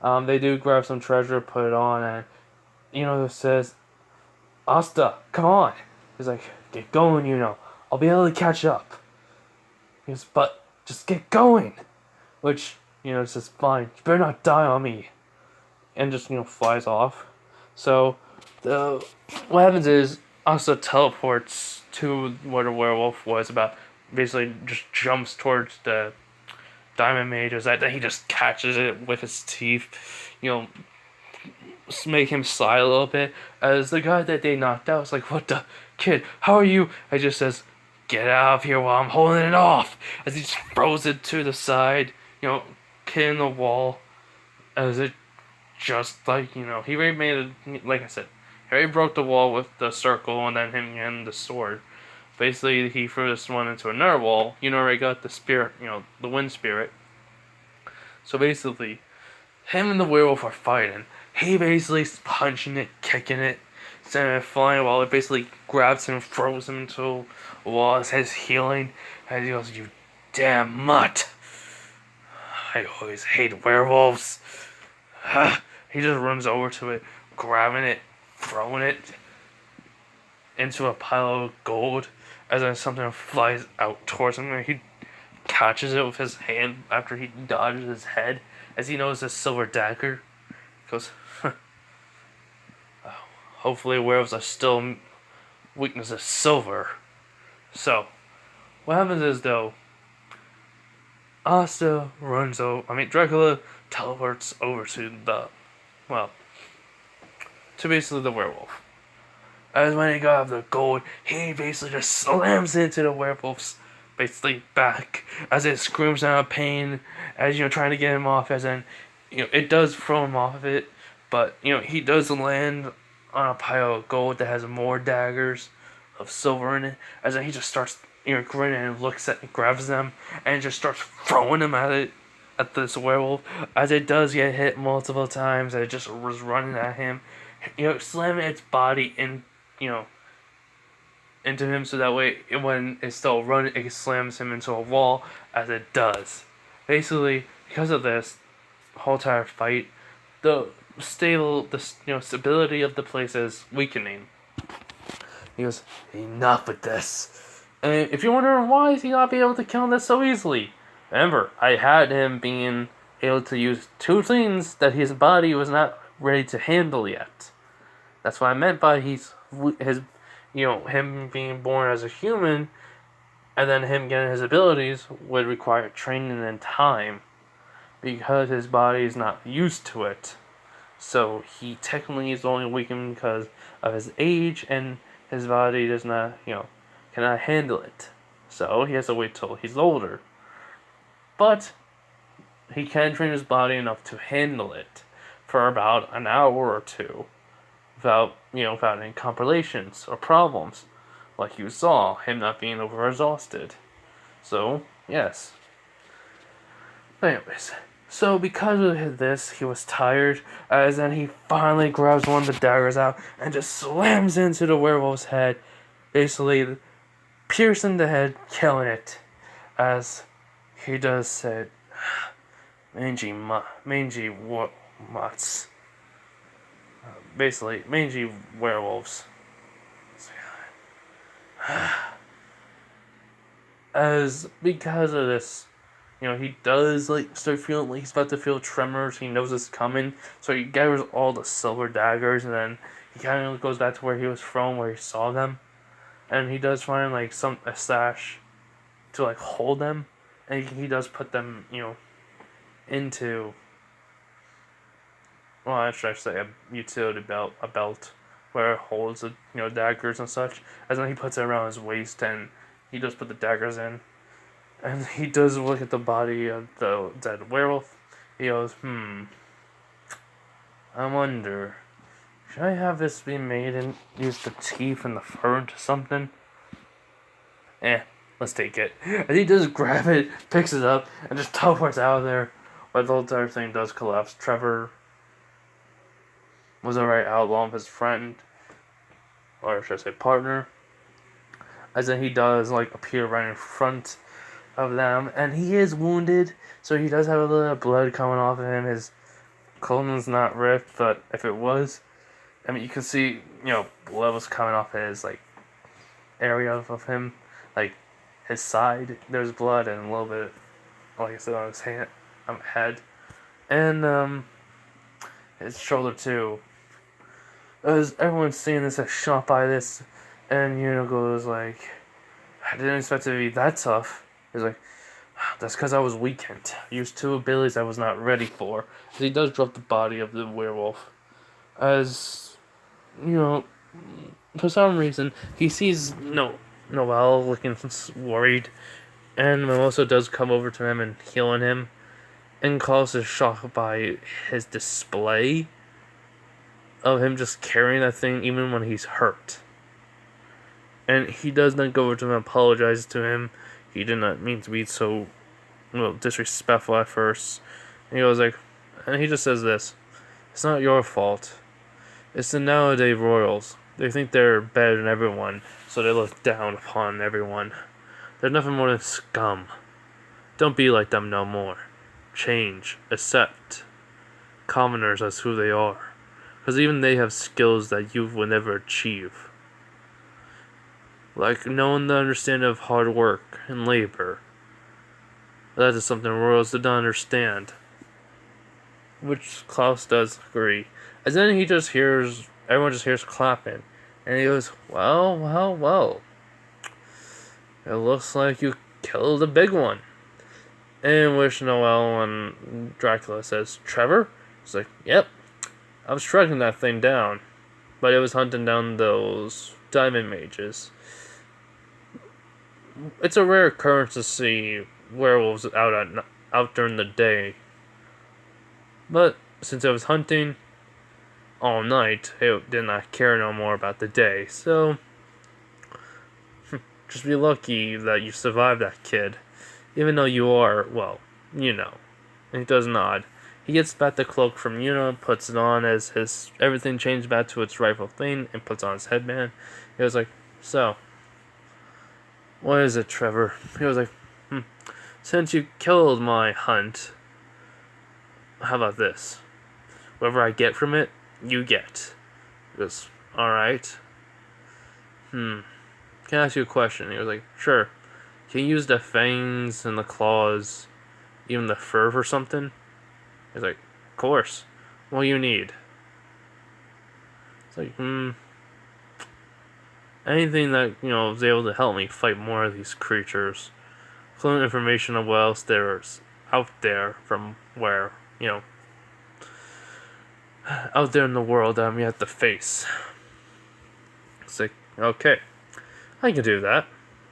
Speaker 1: They do grab some treasure, put it on, and it says, "Asta, come on." He's like, "Get going, I'll be able to catch up." He goes, "But just get going." Which, says, "Fine, you better not die on me." And just, flies off. So, what happens is, Asta teleports to where the werewolf was about, basically just jumps towards the diamond mages, that he just catches it with his teeth, make him sigh a little bit, as the guy that they knocked out was like, "What the, kid, how are you?" I just says, "Get out of here while I'm holding it off," as he just throws it to the side, hitting the wall, as it just like, he already made it, like I said, he already broke the wall with the circle and then him and the sword. Basically, he threw this one into another wall, already got the spirit, the wind spirit. So basically, him and the werewolf are fighting. He basically is punching it, kicking it, sending it flying while it basically grabs him, throws him into a wall, as his healing, as he goes, "You damn mutt. I always hate werewolves." He just runs over to it, grabbing it, throwing it into a pile of gold, as then something flies out towards him, and he catches it with his hand after he dodges his head, as he knows a silver dagger. He goes, "Hopefully werewolves are still weakness is silver." So, what happens is, though, Dracula teleports over to to basically the werewolf. As when he got the gold, he basically just slams into the werewolf's basically back, as it screams out of pain, as trying to get him off, as then it does throw him off of it, but he does land on a pile of gold that has more daggers of silver in it, as then he just starts grinning and looks at and grabs them and just starts throwing them at this werewolf, as it does get hit multiple times, as it just was running at him, slamming its body in into him, so that way when it's still running, it slams him into a wall, as it does. Basically, because of this whole entire fight, the stability of the place is weakening. He goes, "Enough with this." And if you're wondering why is he not be able to kill this so easily, remember, I had him being able to use two things that his body was not ready to handle yet. That's what I meant by him being born as a human, and then him getting his abilities would require training and time, because his body is not used to it. So he technically is only weakened because of his age, and his body does not, cannot handle it. So he has to wait till he's older. But he can train his body enough to handle it for about an hour or two, without any complications or problems, like you saw him not being overexhausted. So yes. Anyways, so because of this, he was tired, as then he finally grabs one of the daggers out and just slams into the werewolf's head, basically piercing the head, killing it, as he does say, mangy mutts. Basically, mangy werewolves. As because of this, he does start feeling like he's about to feel tremors. He knows it's coming, so he gathers all the silver daggers, and then he kind of goes back to where he was from, where he saw them, and he does find a stash to like hold them, and he does put them, into, well, I should say a utility belt, a belt where it holds the daggers and such. As then he puts it around his waist, and he does put the daggers in, and he does look at the body of the dead werewolf. He goes, I wonder, should I have this be made and use the teeth and the fur into something? Let's take it. And he just grab it, picks it up, and just teleports out of there. But the whole entire thing does collapse. Trevor was alright out along with his friend, or should I say partner. As then he does appear right in front of them, and he is wounded, so he does have a little blood coming off of him. His clothing's not ripped, but if it was, I mean, you can see, blood was coming off his area of him, his side. There's blood and a little bit, like I said, on his head, and his shoulder too. As everyone's seeing this, is shocked by this, and goes I didn't expect it to be that tough. He's like, that's because I was weakened. I used two abilities I was not ready for. As he does drop the body of the werewolf. As, for some reason, he sees Noelle looking worried, and Mimosa does come over to him and healing him, and causes shock by his display of him just carrying that thing even when he's hurt. And he does then go over to him and apologize to him. He did not mean to be so disrespectful at first. And he goes and he just says this, it's not your fault. It's the nowadays royals. They think they're better than everyone, so they look down upon everyone. They're nothing more than scum. Don't be like them no more. Change. Accept commoners as who they are. Because even they have skills that you will never achieve. Knowing the understanding of hard work and labor. That is something royals did not understand. Which Klaus does agree. And then everyone just hears clapping. And he goes, well. It looks like you killed a big one. In which Noelle and Dracula says, Trevor? He's like, yep. I was tracking that thing down. But it was hunting down those diamond mages. It's a rare occurrence to see werewolves out during the day. But since I was hunting all night, it did not care no more about the day. So, just be lucky that you survived that, kid. Even though you are, well, And he does nod. He gets back the cloak from puts it on as everything changed back to its rightful thing, and puts on his headband. He was like, so, what is it, Trevor? He was like, since you killed my hunt, how about this? Whatever I get from it, you get. He goes, alright. Can I ask you a question? He was like, sure. Can you use the fangs and the claws, even the fur for something? He's like, of course. What do you need? It's like, anything that, is able to help me fight more of these creatures. Including information of what else there's out there from where, out there in the world that we have to face. It's like, okay, I can do that.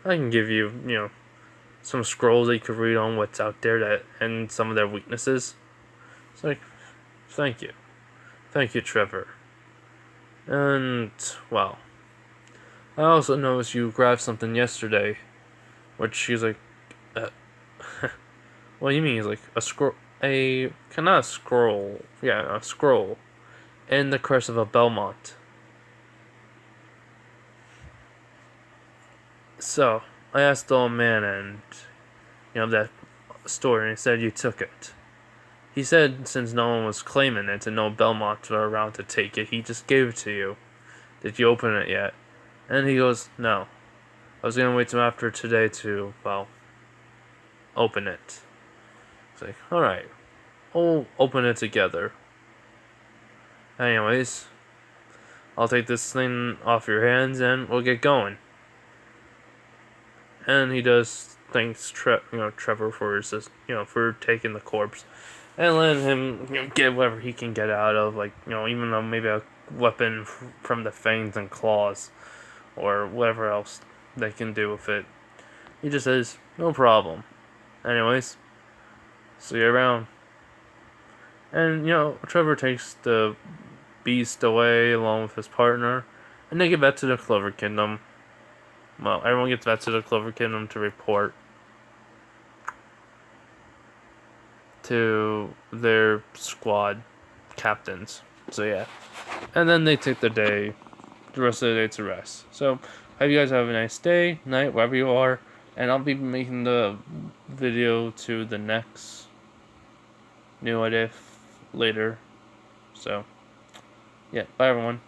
Speaker 1: I can give you, some scrolls that you could read on what's out there and some of their weaknesses. It's like, thank you. Thank you, Trevor. And, well, I also noticed you grabbed something yesterday, which she's like, what do you mean? He's like, a scroll, not a scroll, yeah, a scroll, and the crest of a Belmont. So, I asked the old man and, that story, and he said you took it. He said since no one was claiming it and no Belmonts were around to take it, he just gave it to you. Did you open it yet? And he goes, no. I was gonna wait till after today to, open it. It's like, alright. We'll open it together. Anyways, I'll take this thing off your hands and we'll get going. And he does thanks Trevor for his for taking the corpse and letting him get whatever he can get out of, like even though maybe a weapon from the fangs and claws or whatever else they can do with it. He just says no problem. Anyways, see you around. And Trevor takes the beast away along with his partner, and they get back to the Clover Kingdom. Well, everyone gets back to the Clover Kingdom to report to their squad captains. So yeah. And then they take the rest of the day to rest. So, hope you guys have a nice day, night, wherever you are. And I'll be making the video to the next new idea later. So, yeah, bye everyone.